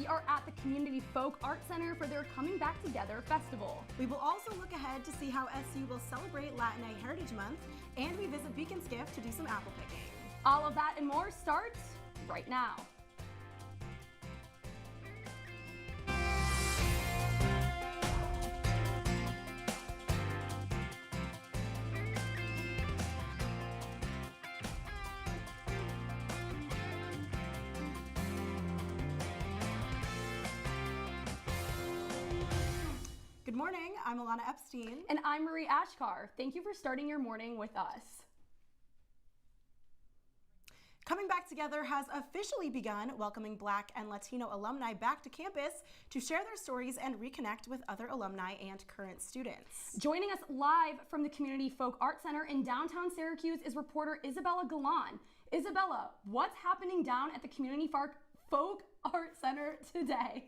We are at the Community Folk Art Center for their Coming Back Together Festival. We will also look ahead to see how SU will celebrate Latina Heritage Month, and we visit Beacon's Gift to do some apple picking. All of that and more starts right now. Good morning, I'm Ilana Epstein. And I'm Marie Achkar. Thank you for starting your morning with us. Coming Back Together has officially begun, welcoming Black and Latino alumni back to campus to share their stories and reconnect with other alumni and current students. Joining us live from the Community Folk Art Center in downtown Syracuse is reporter Isabella Galan. Isabella, what's happening down at the Community Folk Art Center today?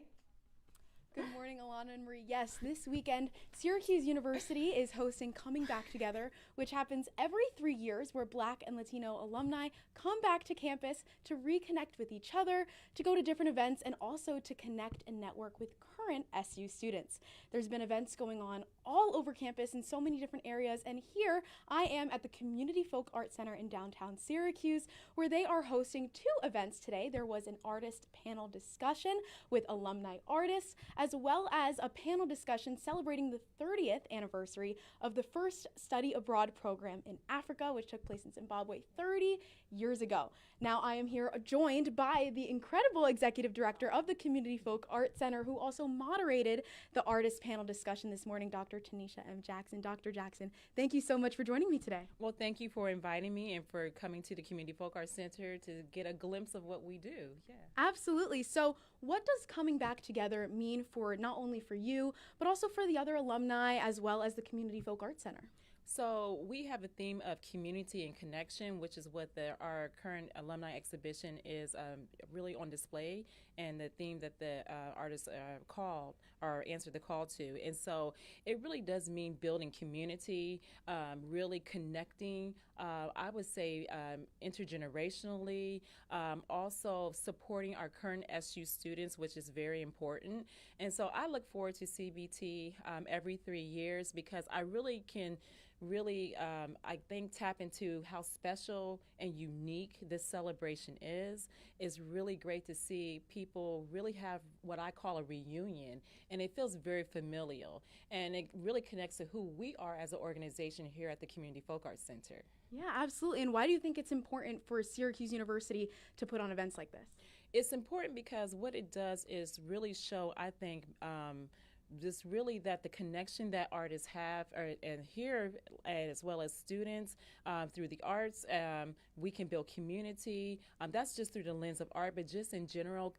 Good morning, Ilana and Marie. Yes, this weekend, Syracuse University is hosting Coming Back Together, which happens every 3 years, where Black and Latino alumni come back to campus to reconnect with each other, to go to different events, and also to connect and network with current SU students. There's been events going on all over campus in so many different areas, and here I am at the Community Folk Art Center in downtown Syracuse, where they are hosting 2 events today. There was an artist panel discussion with alumni artists, as well as a panel discussion celebrating the 30th anniversary of the first study abroad program in Africa, which took place in Zimbabwe 30 years ago. Now I am here joined by the incredible executive director of the Community Folk Art Center, who also moderated the artist panel discussion this morning, Dr. Tanisha M. Jackson. Dr. Jackson, thank you so much for joining me today. Well, thank you for inviting me and for coming to the Community Folk Art Center to get a glimpse of what we do. Yeah. Absolutely. So what does Coming Back Together mean for not only for you, but also for the other alumni as well as the Community Folk Art Center? So we have a theme of community and connection, which is what our current alumni exhibition is really on display, and the theme that the artists called or answered the call to. And so it really does mean building community, really connecting, I would say intergenerationally, also supporting our current SU students, which is very important. And so I look forward to CBT every 3 years, because I really can I think tap into how special and unique this celebration is. It's really great to see people really have what I call a reunion, and it feels very familial, and it really connects to who we are as an organization here at the Community Folk Arts Center. Yeah, absolutely. And why do you think it's important for Syracuse University to put on events like this? It's important because what it does is really show, I think, just really that the connection that artists have and here, as well as students, through the arts, we can build community. That's just through the lens of art, but just in general,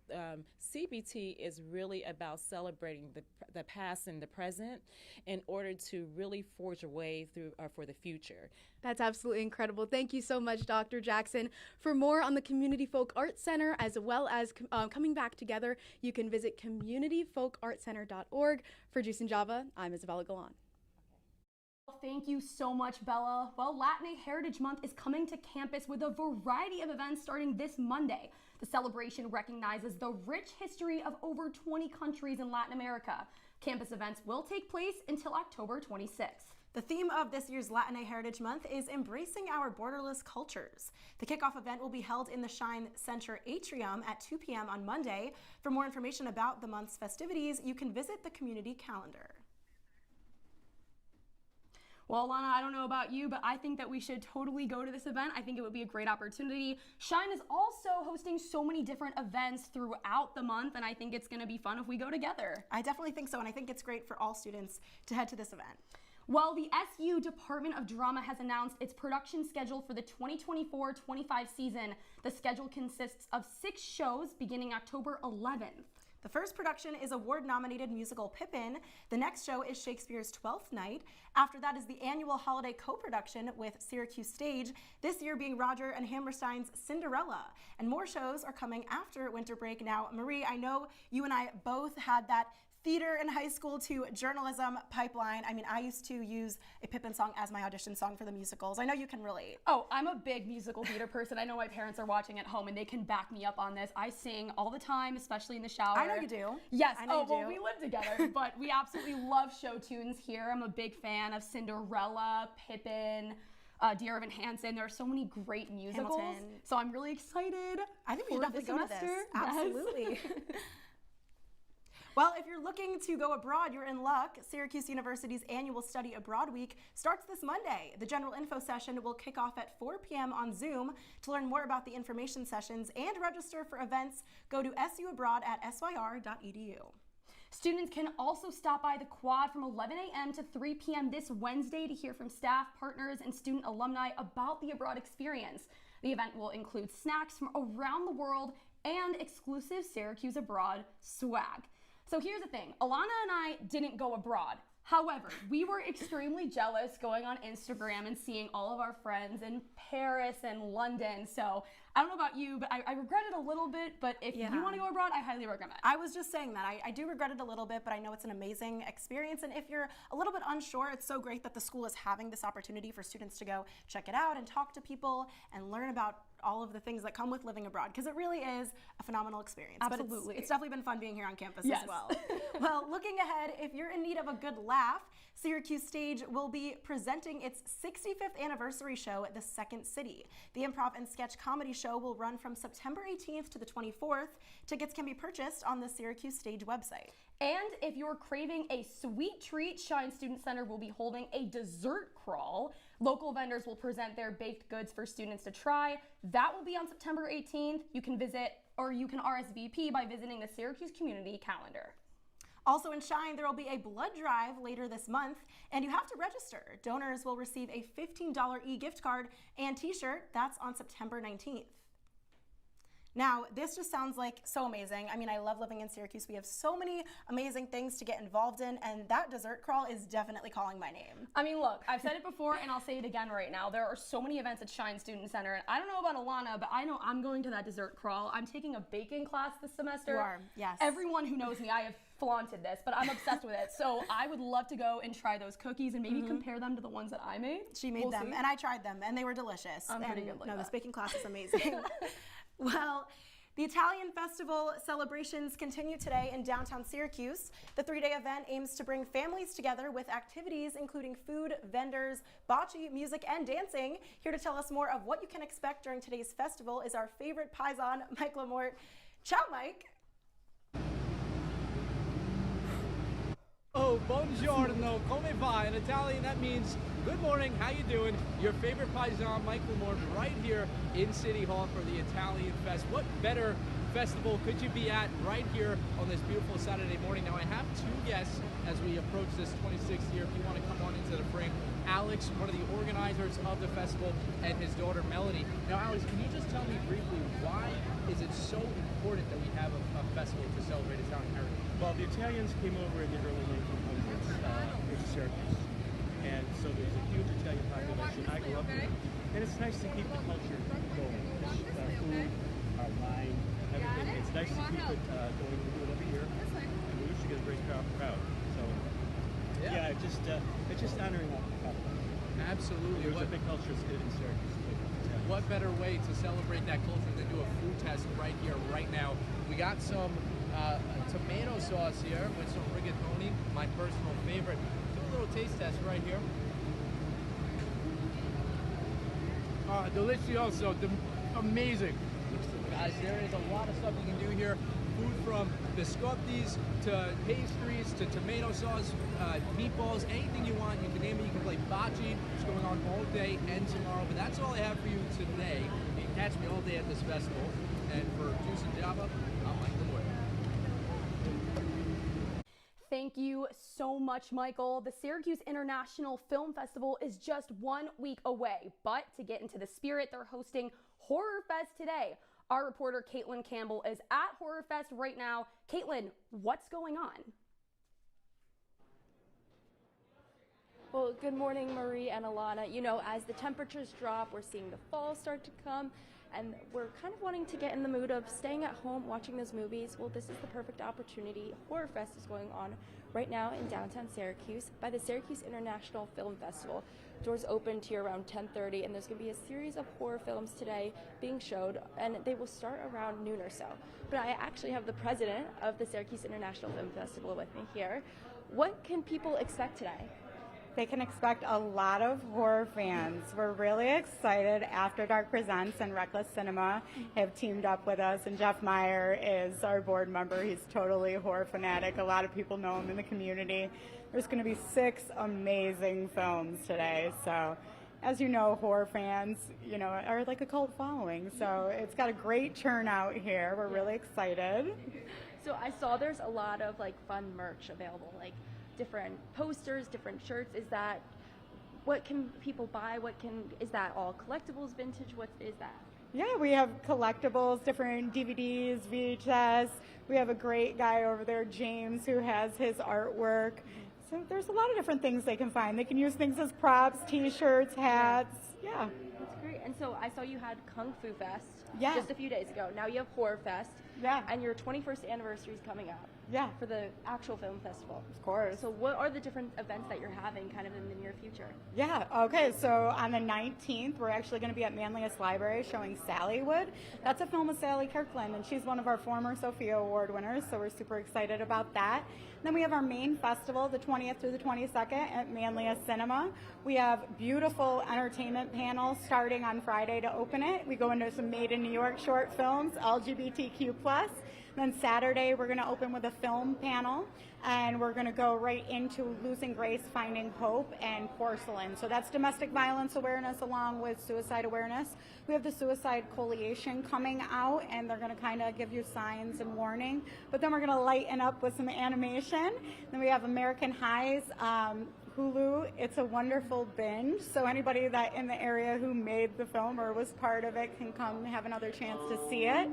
CBT is really about celebrating the past and the present in order to really forge a way through for the future. That's absolutely incredible. Thank you so much, Dr. Jackson. For more on the Community Folk Art Center, as well as Coming Back Together, you can visit communityfolkartcenter.org. For Juice and Java, I'm Isabella Galan. Thank you so much, Bella. Well, Latina Heritage Month is coming to campus with a variety of events starting this Monday. The celebration recognizes the rich history of over 20 countries in Latin America. Campus events will take place until October 26th. The theme of this year's Latina Heritage Month is embracing our borderless cultures. The kickoff event will be held in the Shine Center Atrium at 2 p.m. on Monday. For more information about the month's festivities, you can visit the community calendar. Well, Ilana, I don't know about you, but I think that we should totally go to this event. I think it would be a great opportunity. Shine is also hosting so many different events throughout the month, and I think it's going to be fun if we go together. I definitely think so, and I think it's great for all students to head to this event. Well, the SU Department of Drama has announced its production schedule for the 2024-25 season. The schedule consists of 6 shows beginning October 11th. The first production is award-nominated musical Pippin. The next show is Shakespeare's Twelfth Night. After that is the annual holiday co-production with Syracuse Stage, this year being Roger and Hammerstein's Cinderella. And more shows are coming after winter break. Now, Marie, I know you and I both had that theater in high school to journalism pipeline. I mean, I used to use a Pippin song as my audition song for the musicals. I know you can relate. Oh, I'm a big musical theater person. I know my parents are watching at home and they can back me up on this. I sing all the time, especially in the shower. I know you do. Yes. I know you do. We live together, but we absolutely love show tunes here. I'm a big fan of Cinderella, Pippin, Dear Evan Hansen. There are so many great musicals. Hamilton. So I'm really excited. I think we should definitely go to this. Yes. Absolutely. Well, if you're looking to go abroad, you're in luck. Syracuse University's annual Study Abroad Week starts this Monday. The general info session will kick off at 4 p.m. on Zoom. To learn more about the information sessions and register for events, go to suabroad@syr.edu. Students can also stop by the quad from 11 a.m. to 3 p.m. this Wednesday to hear from staff, partners, and student alumni about the abroad experience. The event will include snacks from around the world and exclusive Syracuse Abroad swag. So here's the thing, Ilana and I didn't go abroad. However, we were extremely jealous going on Instagram and seeing all of our friends in Paris and London. So I don't know about you, but I regret it a little bit. But if you want to go abroad, I highly recommend it. I was just saying that. I do regret it a little bit, but I know it's an amazing experience. And if you're a little bit unsure, it's so great that the school is having this opportunity for students to go check it out and talk to people and learn about all of the things that come with living abroad, because it really is a phenomenal experience. Absolutely. But it's definitely been fun being here on campus Yes. as well. Well, looking ahead, if you're in need of a good laugh, Syracuse Stage will be presenting its 65th anniversary show at the Second City. The improv and sketch comedy show will run from September 18th to the 24th. Tickets can be purchased on the Syracuse Stage website. And if you're craving a sweet treat, Shine Student Center will be holding a dessert crawl. Local vendors will present their baked goods for students to try. That will be on September 18th. You can visit, or you can RSVP by visiting the Syracuse Community Calendar. Also in Shine, there will be a blood drive later this month, and you have to register. Donors will receive a $15 e-gift card and t-shirt. That's on September 19th. Now, this just sounds like so amazing. I mean, I love living in Syracuse. We have so many amazing things to get involved in, and that dessert crawl is definitely calling my name. I mean, look, I've said it before, and I'll say it again right now. There are so many events at Shine Student Center, and I don't know about Ilana, but I know I'm going to that dessert crawl. I'm taking a baking class this semester. You are, yes. Everyone who knows me, I have flaunted this, but I'm obsessed with it. So I would love to go and try those cookies and maybe compare them to the ones that I made. She made them, and I tried them, and they were delicious. I'm pretty good like No, that. this baking class is amazing. Well, the Italian Festival celebrations continue today in downtown Syracuse. The 3-day event aims to bring families together with activities including food, vendors, bocce, music, and dancing. Here to tell us more of what you can expect during today's festival is our favorite paisan, Mike Lamort. Ciao, Mike. Oh, buongiorno, come va? In Italian, that means good morning, how you doing? Your favorite paisan, Mike Lamort, right here in City Hall for the Italian Fest. What better festival could you be at right here on this beautiful Saturday morning? Now, I have two guests as we approach this 26th year. If you want to come on into the frame, Alex, one of the organizers of the festival, and his daughter, Melanie. Now, Alex, can you just tell me briefly, why is it so important that we have a festival to celebrate Italian heritage? Well, the Italians came over in the early 1900s into Syracuse, and so there's a huge Italian population. I grew up here, and it's nice to keep the culture going. Our food, our wine, everything. It's nice to keep it going. We do it every year, and we usually get a great crowd. So, yeah, it's just honoring our culture. Absolutely. There's a big culture in Syracuse. What better way to celebrate that culture than do a food test right here, right now? We got some tomato sauce here with some rigatoni, my personal favorite. Do a little taste test right here. Delicioso, amazing. Guys, there is a lot of stuff you can do here. Food from biscottis to pastries to tomato sauce, meatballs, anything you want, you can name it. You can play bocce. It's going on all day and tomorrow, but that's all I have for you today. You can catch me all day at this festival. And for Juice and Java, I'm Mike Lamort. Thank you so much, Michael. The Syracuse International Film Festival is just 1 week away, but to get into the spirit, they're hosting Horror Fest today. Our reporter, Caitlin Campbell, is at Horror Fest right now. Caitlin, what's going on? Well, good morning, Marie and Ilana. You know, as the temperatures drop, we're seeing the fall start to come, and we're kind of wanting to get in the mood of staying at home watching those movies. Well, this is the perfect opportunity. Horror Fest is going on right now in downtown Syracuse by the Syracuse International Film Festival. Doors open to around 10:30, and there's going to be a series of horror films today being showed, and they will start around noon or so. But I actually have the president of the Syracuse International Film Festival with me here. What can people expect today? They can expect a lot of horror fans. We're really excited. After Dark Presents and Reckless Cinema have teamed up with us, and Jeff Meyer is our board member. He's totally a horror fanatic. A lot of people know him in the community. There's going to be 6 amazing films today. So, as you know, horror fans, are like a cult following. So it's got a great turnout here. We're really excited. So I saw there's a lot of fun merch available, different posters, different shirts. What can people buy? Is that all collectibles, vintage? What is that? Yeah, we have collectibles, different DVDs, VHS. We have a great guy over there, James, who has his artwork. So there's a lot of different things they can find. They can use things as props, t-shirts, hats. Yeah. That's great. And so I saw you had Kung Fu Fest Yeah. just a few days ago. Now you have Horror Fest. Yeah. And your 21st anniversary is coming up. Yeah. For the actual film festival. Of course. So what are the different events that you're having kind of in the near future? Yeah, okay, so on the 19th, we're actually going to be at Manlius Library showing Sallywood. That's a film with Sally Kirkland, and she's one of our former Sophia Award winners, so we're super excited about that. Then we have our main festival, the 20th through the 22nd at Manlius Cinema. We have beautiful entertainment panels starting on Friday to open it. We go into some Made in New York short films, LGBTQ+. Then Saturday, we're going to open with a film panel, and we're going to go right into Losing Grace, Finding Hope, and Porcelain. So that's domestic violence awareness along with suicide awareness. We have the Suicide Coalition coming out, and they're going to kind of give you signs and warning. But then we're going to lighten up with some animation. Then we have American Highs, Hulu. It's a wonderful binge. So anybody that in the area who made the film or was part of it can come have another chance to see it.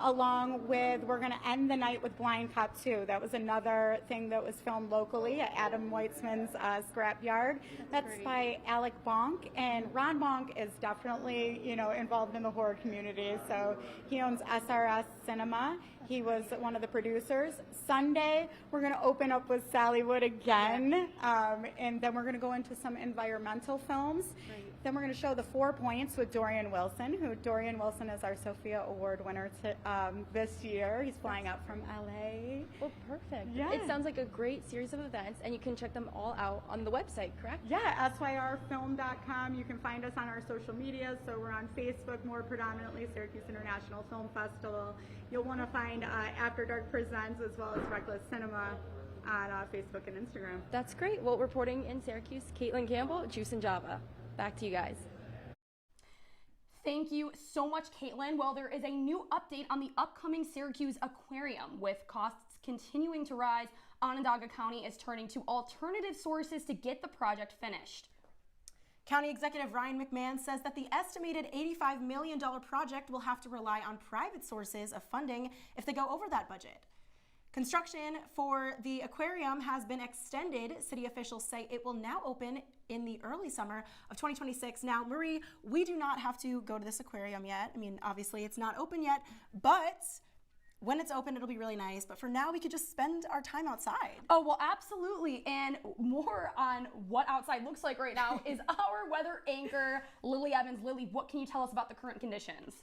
Along with, we're going to end the night with Blind Cop 2. That was another thing that was filmed locally at Adam Weitzman's Scrapyard. That's by Alec Bonk, and Ron Bonk is definitely, involved in the horror community. So he owns SRS Cinema. He was one of the producers. Sunday, we're going to open up with Sallywood again, and then we're going to go into some environmental films. Right. Then we're going to show The 4 Points with Dorian Wilson, Dorian Wilson is our Sophia Award winner this year. He's flying out from LA. Well, perfect. Yeah. It sounds like a great series of events, and you can check them all out on the website, correct? Yeah, syrfilm.com. You can find us on our social media. So we're on Facebook, more predominantly Syracuse International Film Festival. You'll want to find After Dark Presents as well as Reckless Cinema on Facebook and Instagram. That's great. Well, reporting in Syracuse, Caitlin Campbell, Juice and Java. Back to you guys. Thank you so much, Caitlin. Well, there is a new update on the upcoming Syracuse Aquarium. With costs continuing to rise, Onondaga County is turning to alternative sources to get the project finished. County Executive Ryan McMahon says that the estimated $85 million project will have to rely on private sources of funding if they go over that budget. Construction for the aquarium has been extended. City officials say it will now open in the early summer of 2026. Now, Marie, we do not have to go to this aquarium yet. I mean, obviously it's not open yet, but when it's open, it'll be really nice. But for now, we could just spend our time outside. Oh, well, absolutely. And more on what outside looks like right now is our weather anchor, Lily Evans. Lily, what can you tell us about the current conditions?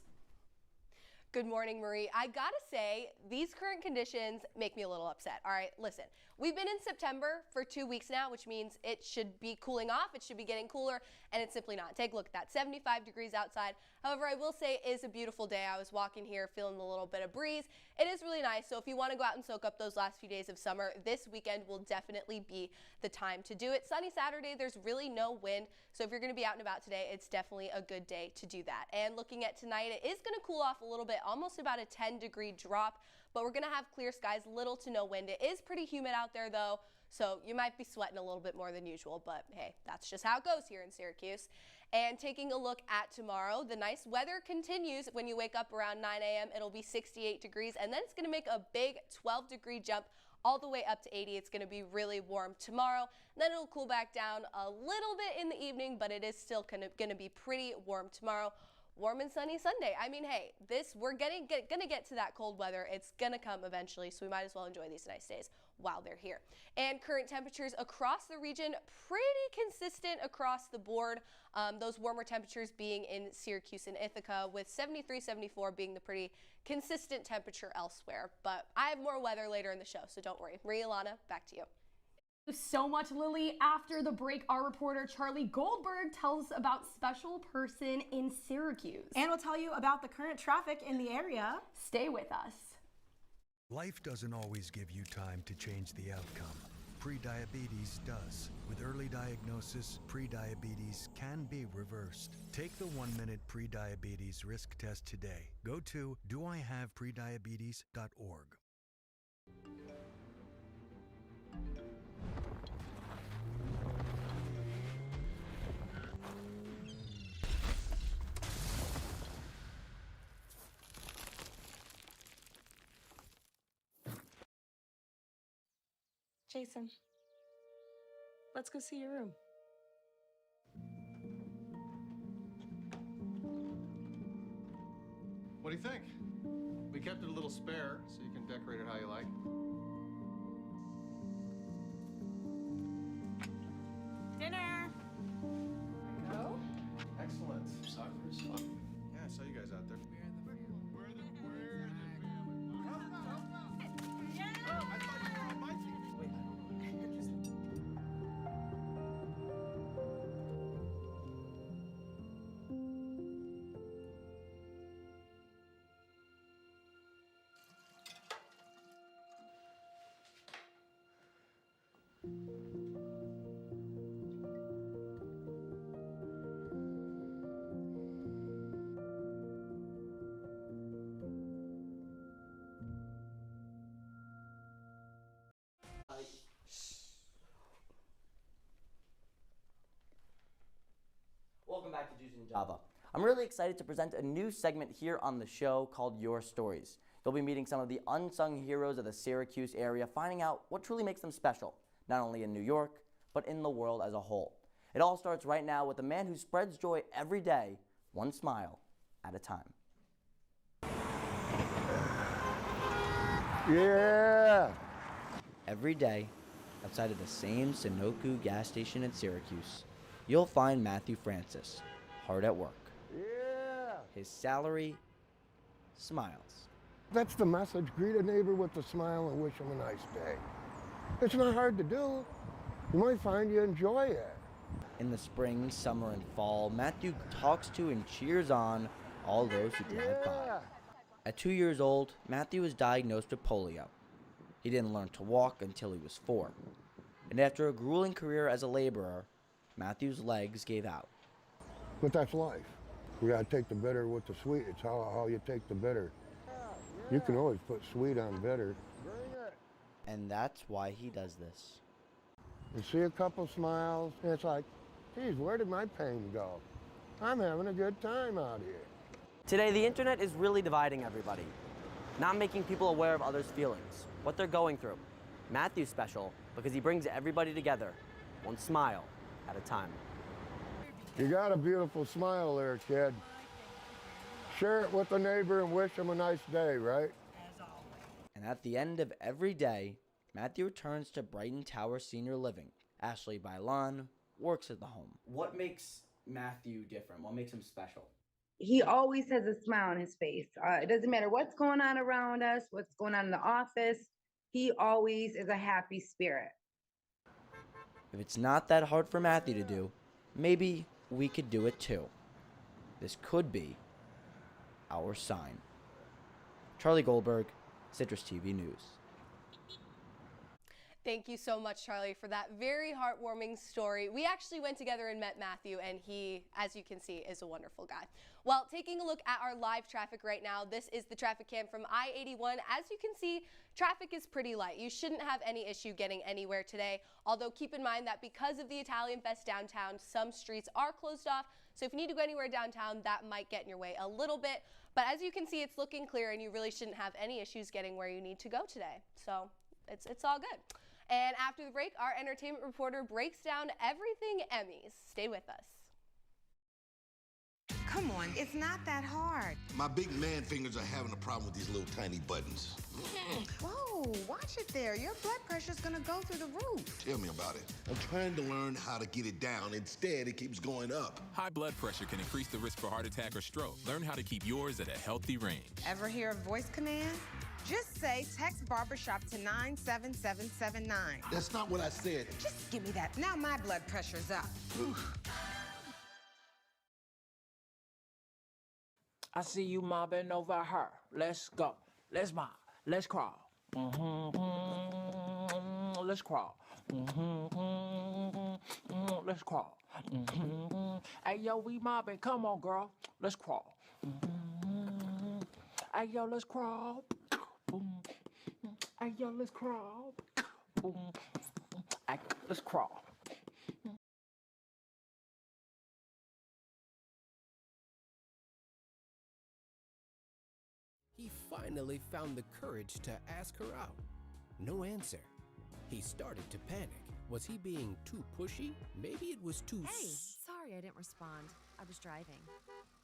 Good morning, Marie. I gotta say, these current conditions make me a little upset. All right, listen, we've been in September for 2 weeks now, which means it should be cooling off. It should be getting cooler, and it's simply not. Take a look at that, 75 degrees outside. However, I will say it is a beautiful day. I was walking here feeling a little bit of breeze. It is really nice, so if you want to go out and soak up those last few days of summer, this weekend will definitely be the time to do it. Sunny Saturday, there's really no wind, so if you're going to be out and about today, it's definitely a good day to do that. And looking at tonight, it is going to cool off a little bit, almost about a 10-degree drop, but we're going to have clear skies, little to no wind. It is pretty humid out there, though, so you might be sweating a little bit more than usual, but hey, that's just how it goes here in Syracuse. And taking a look at tomorrow, the nice weather continues. When you wake up around 9 a.m., it'll be 68 degrees, and then it's going to make a big 12-degree jump all the way up to 80. It's going to be really warm tomorrow. Then it'll cool back down a little bit in the evening, but it is still going to be pretty warm tomorrow. warm and sunny Sunday. I mean, hey, we're gonna get to that cold weather. It's gonna come eventually, so we might as well enjoy these nice days while they're here. And current temperatures across the region, pretty consistent across the board. Those warmer temperatures being in Syracuse and Ithaca, with 73, 74 being the pretty consistent temperature elsewhere. But I have more weather later in the show, so don't worry. Maria, Ilana, back to you. So much, Lily. After the break, our reporter Charlie Goldberg tells us about special person in Syracuse. And we'll tell you about the current traffic in the area. Stay with us. Life doesn't always give you time to change the outcome. Prediabetes does. With early diagnosis, prediabetes can be reversed. Take the 1-minute prediabetes risk test today. Go to doihaveprediabetes.org. Jason, let's go see your room. What do you think? We kept it a little spare, so you can decorate it how you like. Dinner. Go. Excellent. Soccer is fun. Yeah, I saw you guys out there. We're the family. Yeah. Oh, I thought you were on my team. Welcome back to Juice and Java. I'm really excited to present a new segment here on the show called Your Stories. You'll be meeting some of the unsung heroes of the Syracuse area, finding out what truly makes them special, not only in New York, but in the world as a whole. It all starts right now with a man who spreads joy every day, one smile at a time. Yeah! Every day, outside of the same Sunoco gas station in Syracuse, you'll find Matthew Francis, hard at work. Yeah! His salary, smiles. That's the message. Greet a neighbor with a smile and wish them a nice day. It's not hard to do. You might find you enjoy it. In the spring, summer, and fall, Matthew talks to and cheers on all those who drive by. At 2 years old, Matthew was diagnosed with polio. He didn't learn to walk until he was 4. And after a grueling career as a laborer, Matthew's legs gave out. But that's life. You gotta take the bitter with the sweet. It's how you take the bitter. You can always put sweet on bitter. And that's why he does this. You see a couple smiles, and it's like, geez, where did my pain go? I'm having a good time out here. Today, the internet is really dividing everybody, not making people aware of others' feelings, what they're going through. Matthew's special because he brings everybody together, one smile at a time. You got a beautiful smile there, kid. Share it with a neighbor and wish them a nice day, right? And at the end of every day, Matthew returns to Brighton Tower Senior Living. Ashley Bailon works at the home. What makes Matthew different? What makes him special? He always has a smile on his face. It doesn't matter what's going on around us, what's going on in the office. He always is a happy spirit. If it's not that hard for Matthew to do, maybe we could do it too. This could be our sign. Charlie Goldberg, CitrusTV News. Thank you so much, Charlie, for that very heartwarming story. We actually went together and met Matthew, and he, as you can see, is a wonderful guy. Well, taking a look at our live traffic right now, this is the traffic cam from I-81. As you can see, traffic is pretty light. You shouldn't have any issue getting anywhere today, although keep in mind that because of the Italian Fest downtown, some streets are closed off. So if you need to go anywhere downtown, that might get in your way a little bit. But as you can see, it's looking clear, and you really shouldn't have any issues getting where you need to go today. So it's all good. And after the break, our entertainment reporter breaks down everything Emmys. Stay with us. Come on, it's not that hard. My big man fingers are having a problem with these little tiny buttons. Whoa, watch it there. Your blood pressure's gonna go through the roof. Tell me about it. I'm trying to learn how to get it down. Instead, it keeps going up. High blood pressure can increase the risk for heart attack or stroke. Learn how to keep yours at a healthy range. Ever hear a voice command? Just say text barbershop to 97779. That's not what I said. Just give me that. Now my blood pressure's up. I see you mobbing over her. Let's go. Let's mob. Let's crawl. Let's crawl. Let's crawl. Hey, yo, we mobbing. Come on, girl. Let's crawl. Hey, yo, let's crawl. Hey, yo, let's crawl. Hey, let's crawl. He finally found the courage to ask her out. No answer. He started to panic. Was he being too pushy? Maybe it was too Hey, sorry I didn't respond. I was driving.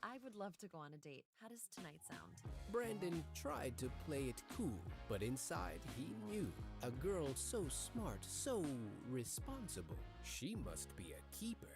I would love to go on a date. How does tonight sound? Brandon tried to play it cool, but inside he knew. A girl so smart, so responsible. She must be a keeper.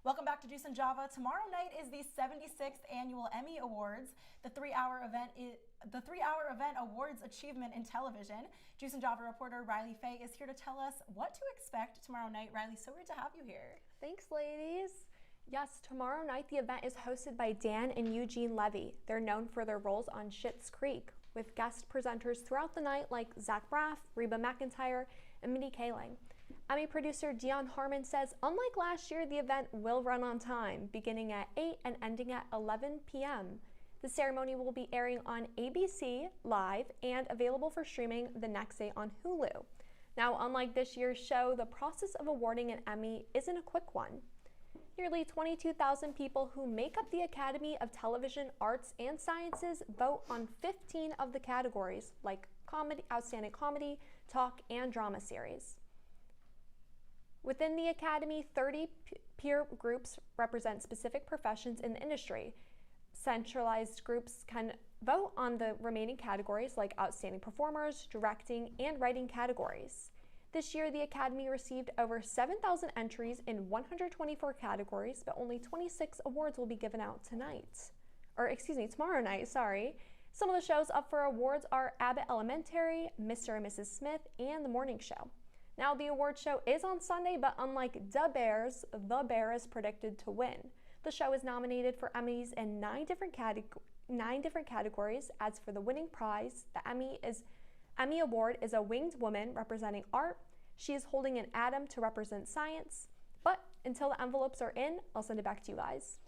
Welcome back to Juice and Java. Tomorrow night is the 76th Annual Emmy Awards. The three-hour event awards achievement in television. Juice and Java reporter Riley Faye is here to tell us what to expect tomorrow night. Riley, so great to have you here. Thanks, ladies. Yes, tomorrow night the event is hosted by Dan and Eugene Levy. They're known for their roles on Schitt's Creek, with guest presenters throughout the night like Zach Braff, Reba McEntire, and Mindy Kaling. Emmy producer Dion Harmon says, unlike last year, the event will run on time, beginning at 8 and ending at 11 p.m. The ceremony will be airing on ABC Live and available for streaming the next day on Hulu. Now, unlike this year's show, the process of awarding an Emmy isn't a quick one. Nearly 22,000 people who make up the Academy of Television Arts and Sciences vote on 15 of the categories, like comedy, outstanding comedy, talk, and drama series. Within the Academy, 30 peer groups represent specific professions in the industry. Centralized groups can vote on the remaining categories like outstanding performers, directing, and writing categories. This year, the Academy received over 7,000 entries in 124 categories, but only 26 awards will be given out tomorrow night, sorry. Some of the shows up for awards are Abbott Elementary, Mr. and Mrs. Smith, and The Morning Show. Now, the award show is on Sunday, but unlike The Bear is predicted to win. The show is nominated for Emmys in 9 different categories. As for the winning prize, the Emmy Award is a winged woman representing art. She is holding an atom to represent science. But until the envelopes are in, I'll send it back to you guys.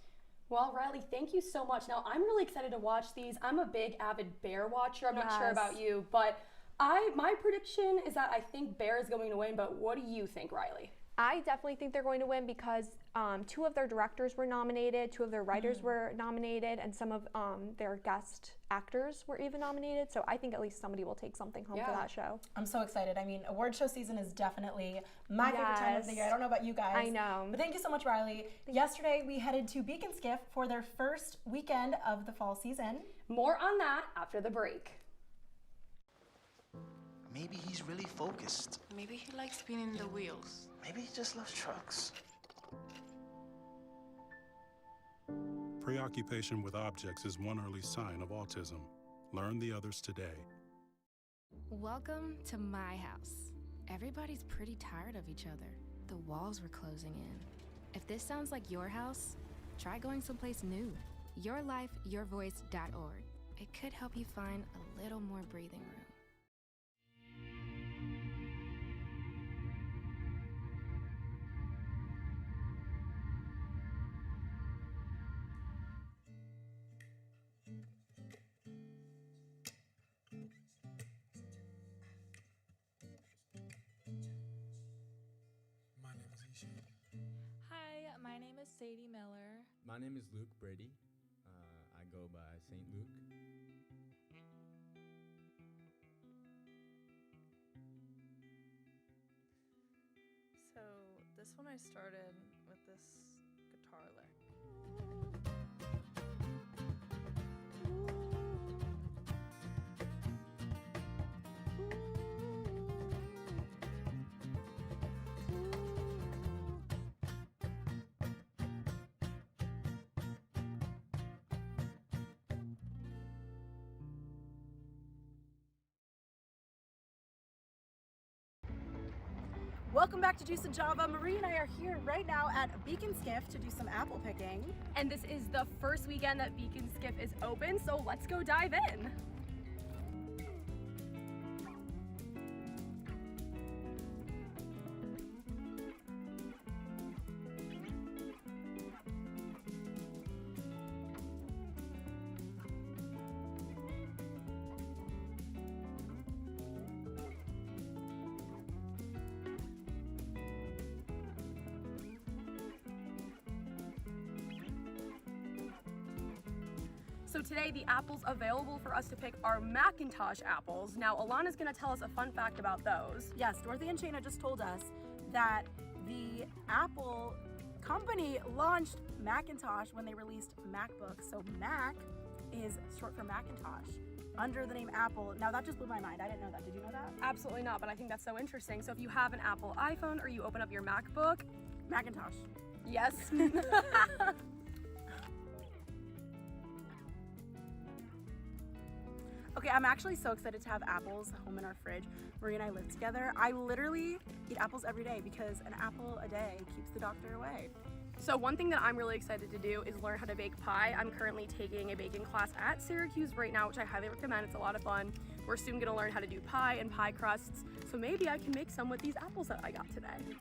Well, Riley, thank you so much. Now, I'm really excited to watch these. I'm a big avid Bear watcher. I'm not sure about you, but my prediction is that I think Bear is going to win, but what do you think, Riley? I definitely think they're going to win because 2 of their directors were nominated, 2 of their writers were nominated, and some of their guest actors were even nominated. So I think at least somebody will take something home for that show. I'm so excited. I mean, award show season is definitely my favorite time of the year. I don't know about you guys. I know. But thank you so much, Riley. Yesterday, we headed to Beacon Skiff for their first weekend of the fall season. More on that after the break. Maybe he's really focused. Maybe he likes spinning the wheels. Maybe he just loves trucks. Preoccupation with objects is one early sign of autism. Learn the others today. Welcome to my house. Everybody's pretty tired of each other. The walls were closing in. If this sounds like your house, try going someplace new. YourLifeYourVoice.org. It could help you find a little more breathing room. Hi, my name is Sadie Miller. My name is Luke Brady. I go by St. Luke. So this one I started with this guitar lick. Welcome back to Juice and Java. Marie and I are here right now at Beacon Skiff to do some apple picking. And this is the first weekend that Beacon Skiff is open, so let's go dive in. So today the apples available for us to pick are Macintosh apples. Now Ilana's gonna tell us a fun fact about those. Yes, Dorothy and Shayna just told us that the Apple company launched Macintosh when they released MacBook. So Mac is short for Macintosh under the name Apple. Now that just blew my mind. I didn't know that. Did you know that? Absolutely not, but I think that's so interesting. So if you have an Apple iPhone or you open up your MacBook, Macintosh. Yes. Okay, I'm actually so excited to have apples home in our fridge. Marie and I live together. I literally eat apples every day because an apple a day keeps the doctor away. So one thing that I'm really excited to do is learn how to bake pie. I'm currently taking a baking class at Syracuse right now, which I highly recommend. It's a lot of fun. We're soon gonna learn how to do pie and pie crusts. So maybe I can make some with these apples that I got today.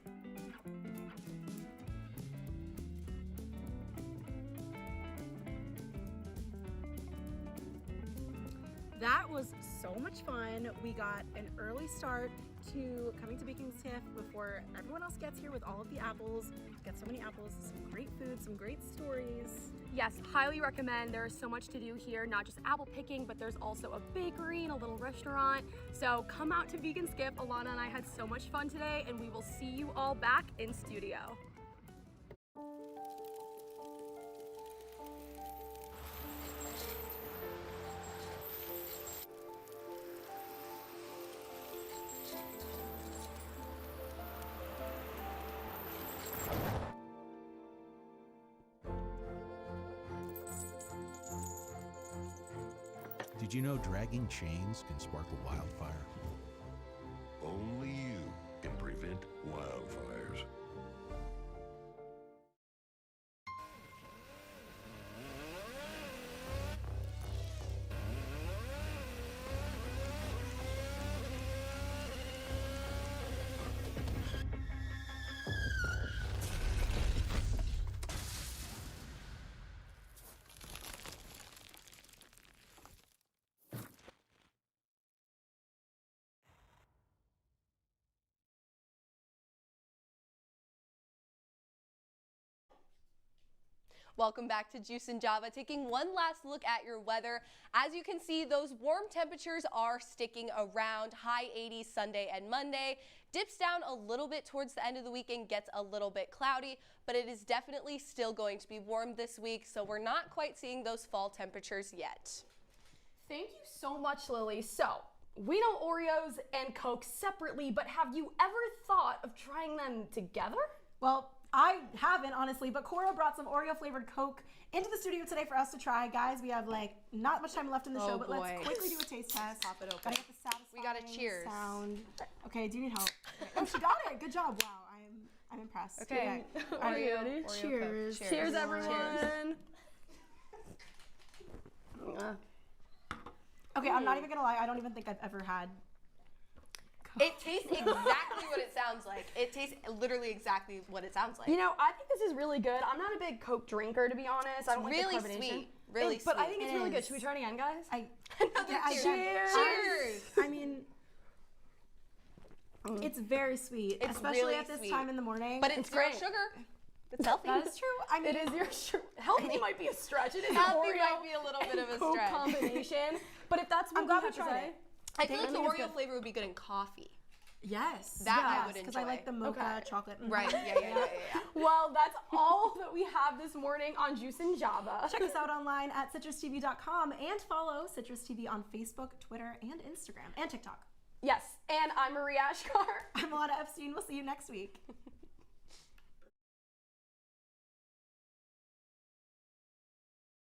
That was so much fun. We got an early start to coming to Beacon Skiff before everyone else gets here with all of the apples. Got so many apples, some great food, some great stories. Yes, highly recommend. There is so much to do here, not just apple picking, but there's also a bakery and a little restaurant. So come out to Beacon Skiff. Ilana and I had so much fun today, and we will see you all back in studio. Did you know dragging chains can spark a wildfire? Only you can prevent wildfires. Welcome back to Juice and Java, taking one last look at your weather. As you can see, those warm temperatures are sticking around. High 80s Sunday and Monday. Dips down a little bit towards the end of the week and gets a little bit cloudy, but it is definitely still going to be warm this week, so we're not quite seeing those fall temperatures yet. Thank you so much, Lily. So, we know Oreos and Coke separately, but have you ever thought of trying them together? Well, I haven't, honestly, but Cora brought some Oreo-flavored Coke into the studio today for us to try. Guys, we have, like, not much time left in the show, but let's quickly do a taste test. Pop it open. Gotta get the satisfying We got a cheers. sound. Okay, do you need help? Oh, she got it. Good job. Wow, I'm impressed. Okay. All right, Oreo ready? Coke. Cheers. Cheers, everyone. Okay, I'm not even gonna lie. I don't even think I've ever had. It tastes exactly what it sounds like. It tastes literally exactly what it sounds like. You know, I think this is really good. I'm not a big Coke drinker, to be honest. I don't really like the carbonation. sweet. Really But I sweet. think it's really good. Should we try it again, guys? Cheers. I mean, it's very sweet, It's especially really at this sweet. time in the morning. But it's zero sugar. It's healthy. That is true. I mean, it is your healthy might be a stretch. It is Healthy Oreo might be a little bit of a and Coke stretch. combination. But if that's what I'm we glad have we to tried say, it. I feel like the think it's Oreo good. flavor would be good in coffee. Yes. That I would because enjoy. I like the mocha chocolate. Right. Yeah. Well, that's all that we have this morning on Juice and Java. Check us out online at CitrusTV.com and follow Citrus TV on Facebook, Twitter, and Instagram, and TikTok. Yes, and I'm Maria Achkar. I'm Ilana Epstein. We'll see you next week.